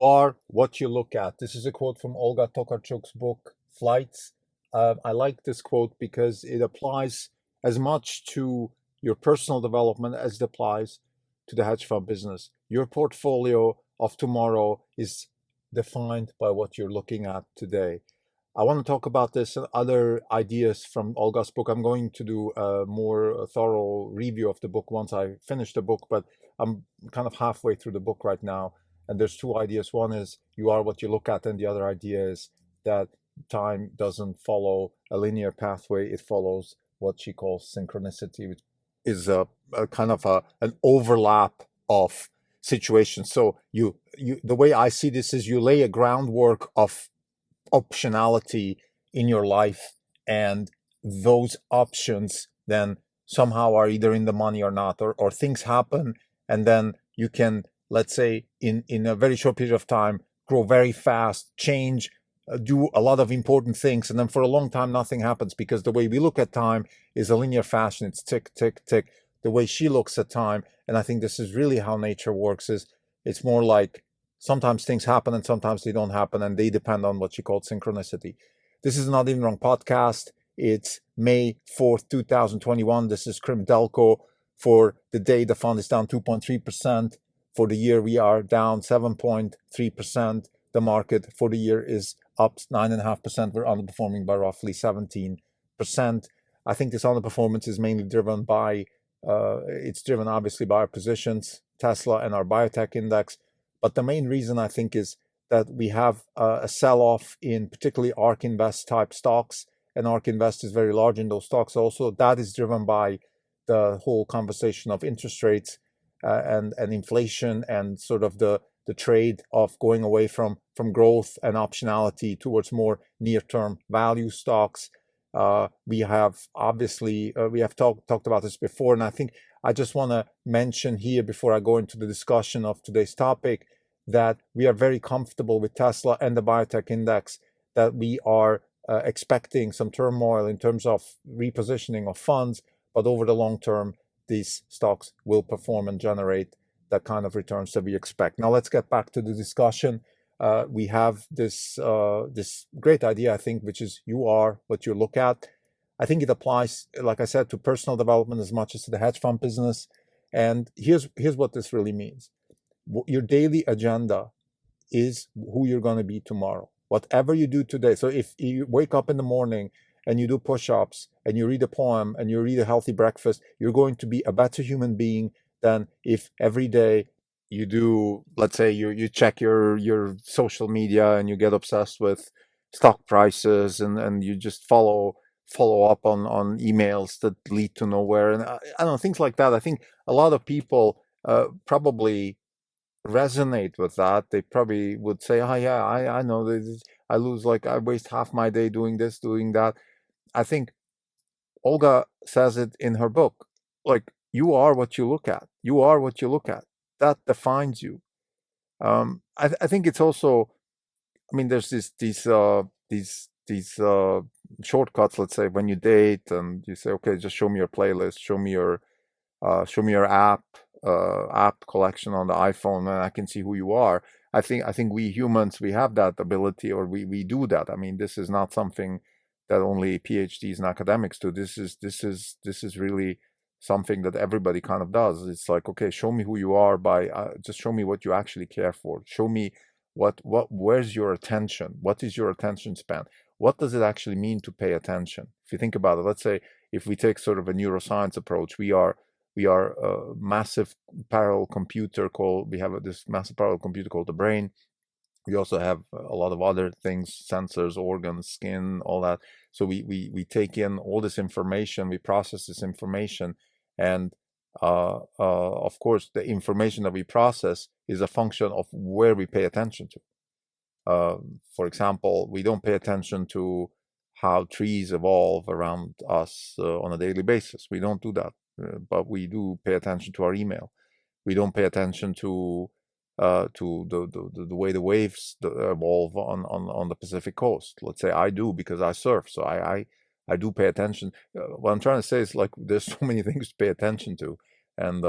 are what you look at. This is a quote from Olga Tokarczuk's book, Flights. I like this quote because it applies as much to your personal development as it applies to the hedge fund business. Your portfolio of tomorrow is defined by what you're looking at today. I want to talk about this and other ideas from Olga's book. I'm going to do a more thorough review of the book once I finish the book, but I'm kind of halfway through the book right now. And there's two ideas. One is you are what you look at, and the other idea is that time doesn't follow a linear pathway. It follows what she calls synchronicity, which is a kind of an overlap of situations. So the way I see this is you lay a groundwork of optionality in your life, and those options then somehow are either in the money or not, or things happen, and then you can, let's say, in a very short period of time, grow very fast, change, do a lot of important things, and then for a long time nothing happens, because the way we look at time is a linear fashion. It's tick, tick, tick. The way she looks at time, and I think this is really how nature works, is it's more like sometimes things happen and sometimes they don't happen, and they depend on what she called synchronicity. This is Not Even Wrong podcast. It's May 4th, 2021. This is Krim Delco. For the day, the fund is down 2.3%. For the year, we are down 7.3%. The market for the year is up 9.5%. We're underperforming by roughly 17%. I think this underperformance is mainly driven by, it's driven obviously by our positions, Tesla and our biotech index. But the main reason, I think, is that we have a sell-off in particularly ARK Invest type stocks, and ARK Invest is very large in those stocks also. That is driven by the whole conversation of interest rates and inflation, and sort of the trade of going away from growth and optionality towards more near-term value stocks. We have obviously, we have talked about this before, and I think I just want to mention here before I go into the discussion of today's topic that we are very comfortable with Tesla and the biotech index, that we are expecting some turmoil in terms of repositioning of funds, but over the long term, these stocks will perform and generate that kind of returns that we expect. Now let's get back to the discussion. We have this great idea, I think, which is you are what you look at. I think it applies, like I said, to personal development as much as to the hedge fund business. And here's what this really means. Your daily agenda is who you're going to be tomorrow. Whatever you do today. So if you wake up in the morning and you do push-ups and you read a poem and you read a healthy breakfast, you're going to be a better human being than if every day you do, let's say you check your social media and you get obsessed with stock prices, and you just follow up on emails that lead to nowhere, and I don't know, things like that. I think a lot of people probably resonate with that. They probably would say, oh yeah, I know this. I waste half my day doing this, doing that. I think Olga says it in her book, like, you are what you look at. You are what you look at. That defines you. I think it's also, I mean, there's these shortcuts. Let's say when you date and you say, okay, just show me your playlist, show me your app collection on the iPhone, and I can see who you are. I think we humans, we have that ability, or we do that. I mean, this is not something that only PhDs and academics do. This is really something that everybody kind of does. It's like, okay, show me who you are by just show me what you actually care for. Show me where's your attention? What is your attention span? What does it actually mean to pay attention? If you think about it, let's say if we take sort of a neuroscience approach, we are a massive parallel computer called, we have this massive parallel computer called the brain. We also have a lot of other things, sensors, organs, skin, all that. So we take in all this information, we process this information, and of course, the information that we process is a function of where we pay attention to. For example, we don't pay attention to how trees evolve around us on a daily basis. We don't do that, but we do pay attention to our email. We don't pay attention to the way the waves evolve on the Pacific coast. Let's say I do, because I surf, so I do pay attention. What I'm trying to say is, like, there's so many things to pay attention to, and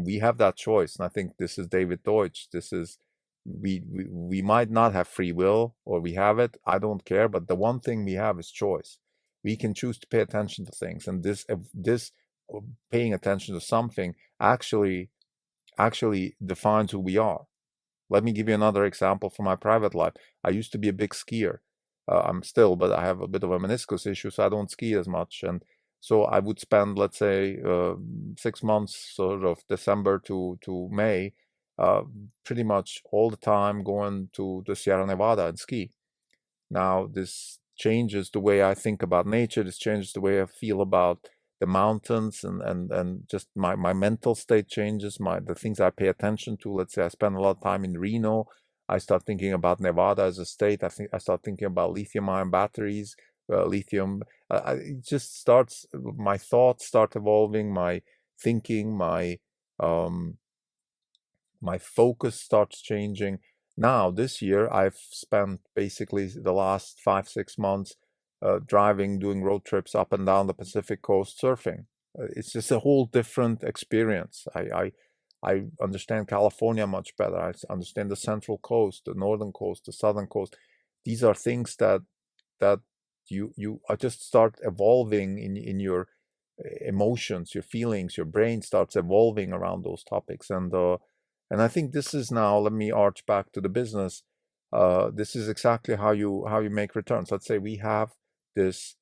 we have that choice. And I think this is David Deutsch. This is we might not have free will, or we have it, I don't care, but the one thing we have is choice. We can choose to pay attention to things, and this paying attention to something actually defines who we are. Let me give you another example from my private life. I used to be a big skier. I'm still, but I have a bit of a meniscus issue, so I don't ski as much. And so I would spend, let's say, 6 months, sort of December to May, uh, pretty much all the time going to the Sierra Nevada and ski. Now, this changes the way I think about nature. This changes the way I feel about the mountains, and just my mental state changes, the things I pay attention to. Let's say I spend a lot of time in Reno. I start thinking about Nevada as a state. I start thinking about lithium-ion batteries, lithium. It just starts, my thoughts start evolving, my thinking, um, my focus starts changing. Now, this year, I've spent basically the last 5-6 months driving, doing road trips up and down the Pacific coast, surfing. It's just a whole different experience. I understand California much better. I understand the Central Coast, the Northern Coast, the Southern Coast. These are things that you just start evolving in your emotions, your feelings, your brain starts evolving around those topics. And I think this is now, let me arch back to the business. This is exactly how you make returns. Let's say we have this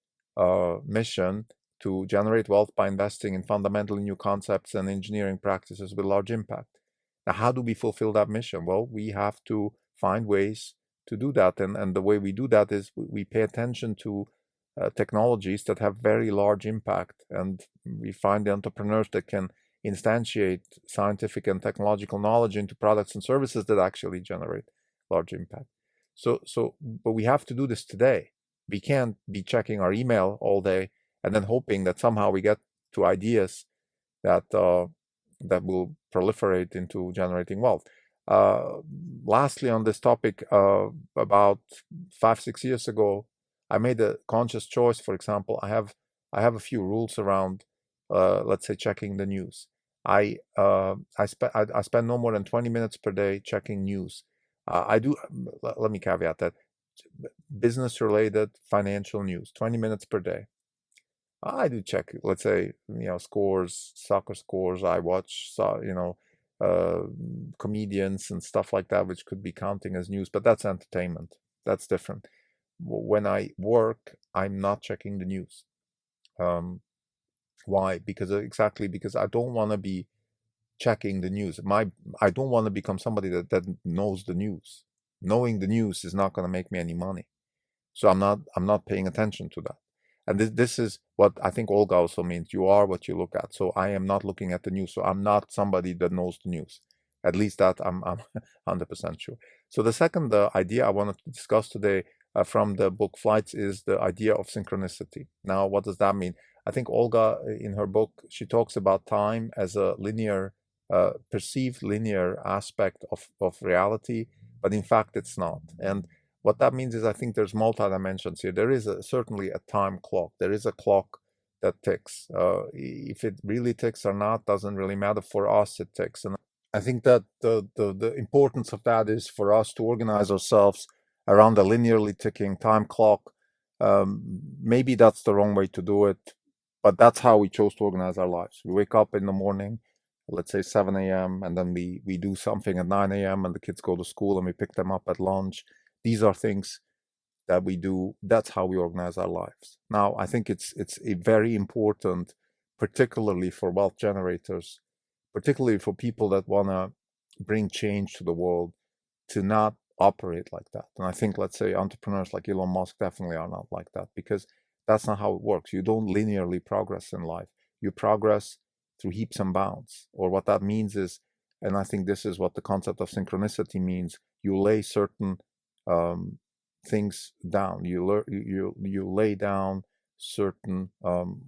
mission to generate wealth by investing in fundamentally new concepts and engineering practices with large impact. Now, how do we fulfill that mission? Well, we have to find ways to do that. And the way we do that is we pay attention to technologies that have very large impact. And we find the entrepreneurs that can instantiate scientific and technological knowledge into products and services that actually generate large impact. But we have to do this today. We can't be checking our email all day and then hoping that somehow we get to ideas that that will proliferate into generating wealth. Lastly, on this topic, about 5-6 years ago, I made a conscious choice. For example, I have a few rules around, let's say, checking the news. I spend no more than 20 minutes per day checking news. I do. Let me caveat that: business related, financial news, 20 minutes per day. I do check, let's say, scores, soccer scores. I watch, comedians and stuff like that, which could be counting as news, but that's entertainment. That's different. When I work, I'm not checking the news. Why? Because I don't want to be checking the news. I don't want to become somebody that knows the news. Knowing the news is not going to make me any money. So I'm not paying attention to that. And this is what I think Olga also means. You are what you look at. So I am not looking at the news. So I'm not somebody that knows the news. At least that I'm 100% sure. So the second idea I wanted to discuss today from the book Flights is the idea of synchronicity. Now, what does that mean? I think Olga, in her book, she talks about time as a linear, perceived linear aspect of reality, but in fact it's not. And what that means is I think there's multi-dimensions here. There is certainly a time clock. There is a clock that ticks. If it really ticks or not doesn't really matter. For us, it ticks. And I think that the importance of that is for us to organize ourselves around a linearly ticking time clock. Maybe that's the wrong way to do it, but that's how we chose to organize our lives. We wake up in the morning, let's say 7 a.m., and then we do something at 9 a.m., and the kids go to school, and we pick them up at lunch. These are things that we do. That's how we organize our lives. Now, I think it's a very important, particularly for wealth generators, particularly for people that want to bring change to the world, to not operate like that. And I think, let's say, entrepreneurs like Elon Musk definitely are not like that, because that's not how it works. You don't linearly progress in life. You progress through heaps and bounds. Or what that means is, and I think this is what the concept of synchronicity means, you lay certain things down. You lay down certain,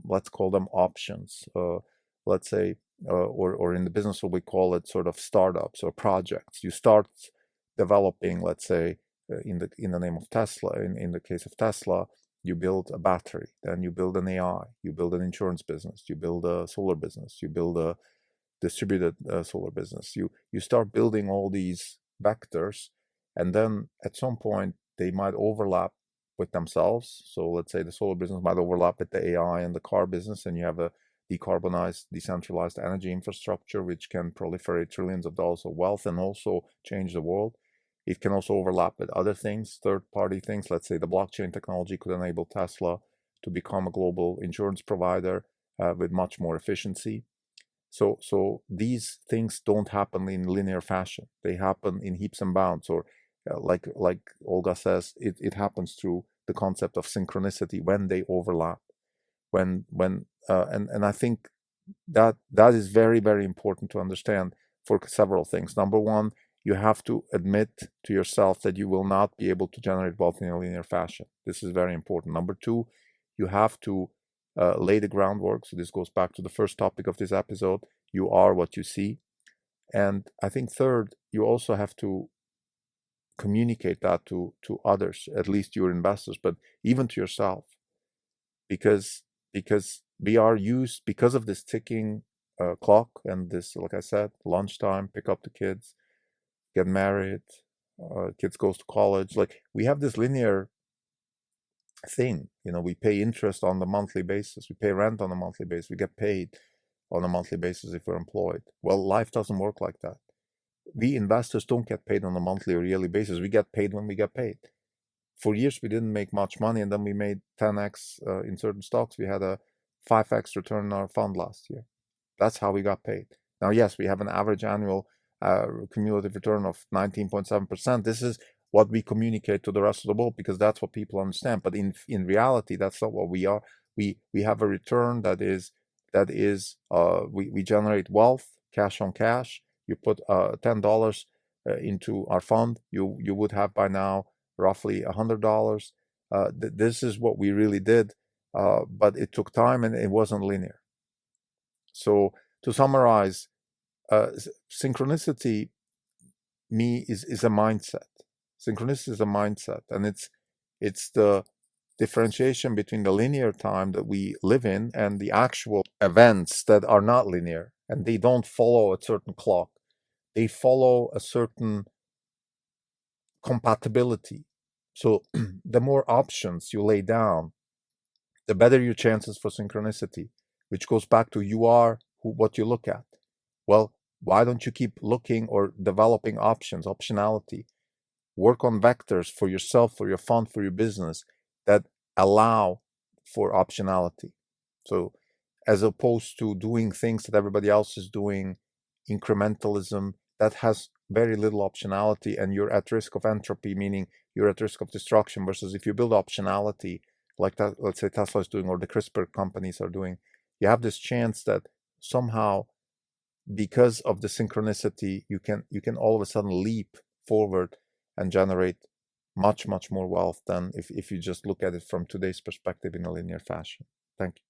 let's call them options. Let's say, or in the business, what we call it, sort of startups or projects. You start developing, let's say, in the name of Tesla. In the case of Tesla, you build a battery, then you build an AI, you build an insurance business, you build a solar business, you build a distributed solar business. You start building all these vectors, and then at some point they might overlap with themselves. So let's say the solar business might overlap with the AI and the car business, and you have a decarbonized, decentralized energy infrastructure which can proliferate trillions of dollars of wealth and also change the world. It can also overlap with other things, third-party things. Let's say the blockchain technology could enable Tesla to become a global insurance provider with much more efficiency. So these things don't happen in linear fashion. They happen in heaps and bounds, or like Olga says, it happens through the concept of synchronicity when they overlap. And I think that is very, very important to understand for several things. Number one, you have to admit to yourself that you will not be able to generate wealth in a linear fashion. This is very important. Number two, you have to lay the groundwork. So this goes back to the first topic of this episode. You are what you see. And I think third, you also have to communicate that to others, at least your investors, but even to yourself, because we are used, because of this ticking clock and this, like I said, lunchtime, pick up the kids, get married, kids goes to college. Like, we have this linear thing. We pay interest on the monthly basis, we pay rent on a monthly basis, we get paid on a monthly basis if we're employed. Well, life doesn't work like that. We investors don't get paid on a monthly or yearly basis. We get paid when we get paid. For years we didn't make much money, and then we made 10x in certain stocks. We had a 5x return in our fund last year. That's how we got paid. Now, yes, we have an average annual cumulative return of 19.7%. This is what we communicate to the rest of the world because that's what people understand. But in reality, that's not what we are. We have a return that is we generate wealth, cash on cash. You put $10 into our fund, you would have by now roughly $100. This is what we really did, but it took time and it wasn't linear. So to summarize, synchronicity is a mindset. Synchronicity is a mindset, and it's the differentiation between the linear time that we live in and the actual events that are not linear, and they don't follow a certain clock. They follow a certain compatibility. So the more options you lay down, the better your chances for synchronicity, which goes back to you are what you look at. Well, why don't you keep looking or developing optionality? Work on vectors for yourself, for your fund, for your business that allow for optionality. So as opposed to doing things that everybody else is doing, incrementalism, that has very little optionality, and you're at risk of entropy, meaning you're at risk of destruction, versus if you build optionality, like that, let's say Tesla is doing or the CRISPR companies are doing, you have this chance that somehow, because of the synchronicity, you can all of a sudden leap forward and generate much more wealth than if you just look at it from today's perspective in a linear fashion. Thank you.